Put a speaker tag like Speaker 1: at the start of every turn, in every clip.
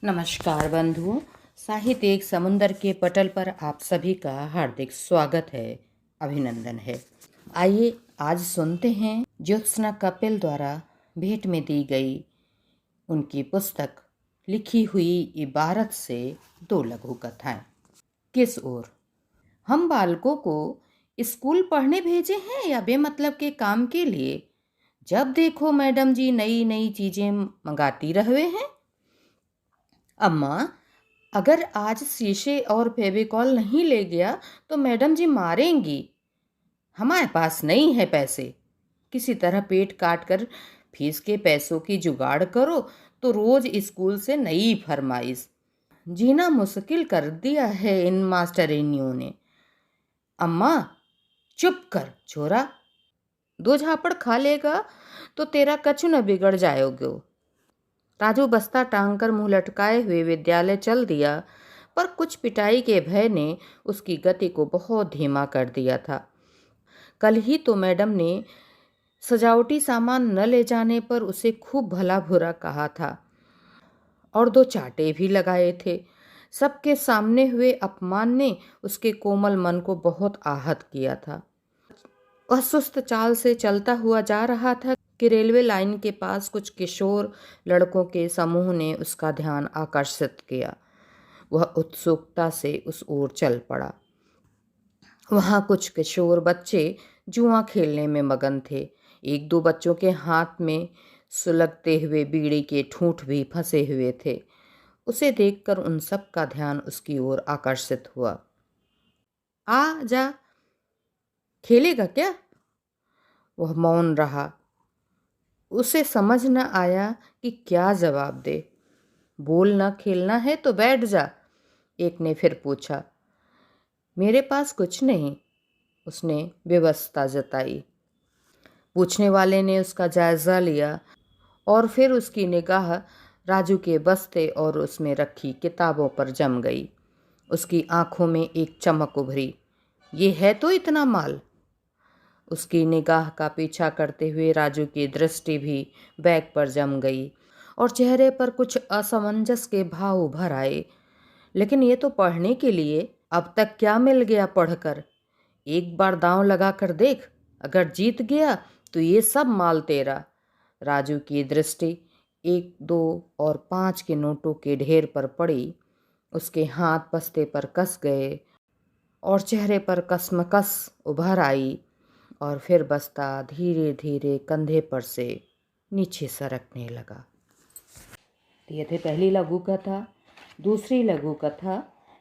Speaker 1: नमस्कार बंधुओं, साहित्य एक समुंदर के पटल पर आप सभी का हार्दिक स्वागत है, अभिनंदन है। आइए आज सुनते हैं ज्योत्सना कपिल द्वारा भेंट में दी गई उनकी पुस्तक लिखी हुई इबारत से 2 लघु कथाएं। किस ओर? हम बालकों को स्कूल पढ़ने भेजे हैं या बेमतलब के काम के लिए? जब देखो मैडम जी नई नई चीजें मंगाती रहे हैं। अम्मा, अगर आज शीशे और फेविकॉल नहीं ले गया तो मैडम जी मारेंगी। हमारे पास नहीं है पैसे। किसी तरह पेट काट कर फीस के पैसों की जुगाड़ करो तो रोज स्कूल से नई फरमाइश। जीना मुश्किल कर दिया है इन मास्टरनियों ने। अम्मा, चुप कर छोरा। 2 झापड़ खा लेगा तो तेरा कछु न बिगड़ जाएगा। राजू बस्ता टांग कर मुंह लटकाए हुए विद्यालय चल दिया, पर कुछ पिटाई के भय ने उसकी गति को बहुत धीमा कर दिया था। कल ही तो मैडम ने सजावटी सामान न ले जाने पर उसे खूब भला बुरा कहा था और 2 चांटे भी लगाए थे। सबके सामने हुए अपमान ने उसके कोमल मन को बहुत आहत किया था। वह सुस्त चाल से चलता हुआ जा रहा था कि रेलवे लाइन के पास कुछ किशोर लड़कों के समूह ने उसका ध्यान आकर्षित किया। वह उत्सुकता से उस ओर चल पड़ा। वहाँ कुछ किशोर बच्चे जुआ खेलने में मगन थे। 1-2 बच्चों के हाथ में सुलगते हुए बीड़ी के ठूंठ भी फंसे हुए थे। उसे देखकर उन सब का ध्यान उसकी ओर आकर्षित हुआ। आ जा, खेलेगा क्या? वह मौन रहा। उसे समझ न आया कि क्या जवाब दे। बोल न खेलना है तो बैठ जा, एक ने फिर पूछा। मेरे पास कुछ नहीं, उसने विवशता जताई। पूछने वाले ने उसका जायजा लिया और फिर उसकी निगाह राजू के बस्ते और उसमें रखी किताबों पर जम गई। उसकी आंखों में एक चमक उभरी। ये है तो इतना माल। उसकी निगाह का पीछा करते हुए राजू की दृष्टि भी बैग पर जम गई और चेहरे पर कुछ असमंजस के भाव उभर आए। लेकिन ये तो पढ़ने के लिए, अब तक क्या मिल गया पढ़कर? एक बार दांव लगा कर देख, अगर जीत गया तो ये सब माल तेरा। राजू की दृष्टि 1, 2 और 5 के नोटों के ढेर पर पड़ी। उसके हाथ बस्ते पर कस गए और चेहरे पर कसमकस उभर आई और फिर बस्ता धीरे धीरे कंधे पर से नीचे सरकने लगा। ये थे पहली लघु कथा। दूसरी लघु कथा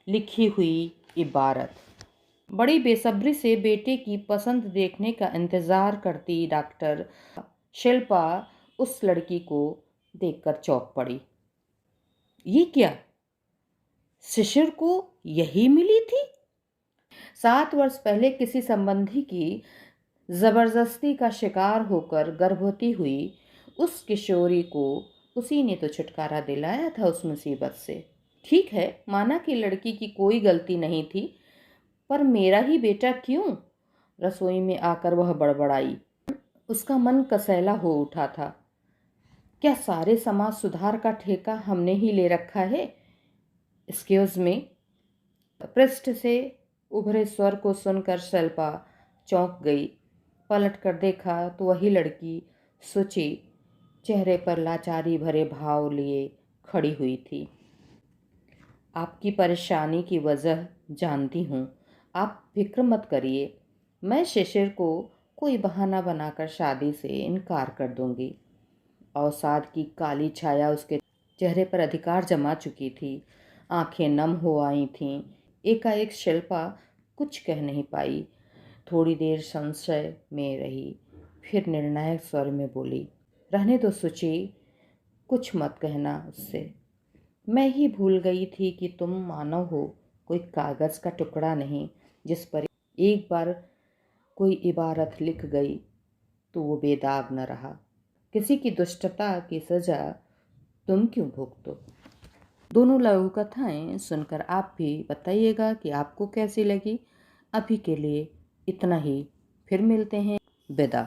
Speaker 1: लिखी हुई इबारत। बड़ी बेसब्री से बेटे की पसंद देखने का इंतजार करती डॉक्टर शिल्पा उस लड़की को देखकर चौंक पड़ी। ये क्या, शिशिर को यही मिली थी? 7 वर्ष पहले किसी संबंधी की जबरदस्ती का शिकार होकर गर्भवती हुई उस किशोरी को उसी ने तो छुटकारा दिलाया था उस मुसीबत से। ठीक है, माना कि लड़की की कोई गलती नहीं थी, पर मेरा ही बेटा क्यों? रसोई में आकर वह बड़बड़ाई। उसका मन कसैला हो उठा था। क्या सारे समाज सुधार का ठेका हमने ही ले रखा है? Excuse me. पृष्ठ से उभरे स्वर को सुनकर शिल्पा चौंक गई। पलट कर देखा तो वही लड़की सोची चेहरे पर लाचारी भरे भाव लिए खड़ी हुई थी। आपकी परेशानी की वजह जानती हूँ, आप फिक्र मत करिए। मैं शिशिर को कोई बहाना बनाकर शादी से इनकार कर दूंगी। अवसाद की काली छाया उसके चेहरे पर अधिकार जमा चुकी थी। आंखें नम हो आई थीं। एकाएक शिल्पा कुछ कह नहीं पाई। थोड़ी देर संशय में रही, फिर निर्णायक स्वर में बोली, रहने दो सुची, कुछ मत कहना उससे। मैं ही भूल गई थी कि तुम मानव हो, कोई कागज़ का टुकड़ा नहीं जिस पर एक बार कोई इबारत लिख गई तो वो बेदाग न रहा। किसी की दुष्टता की सजा तुम क्यों भुगतो? दोनों लघु कथाएं सुनकर आप भी बताइएगा कि आपको कैसी लगी। अभी के लिए इतना ही, फिर मिलते हैं। विदा।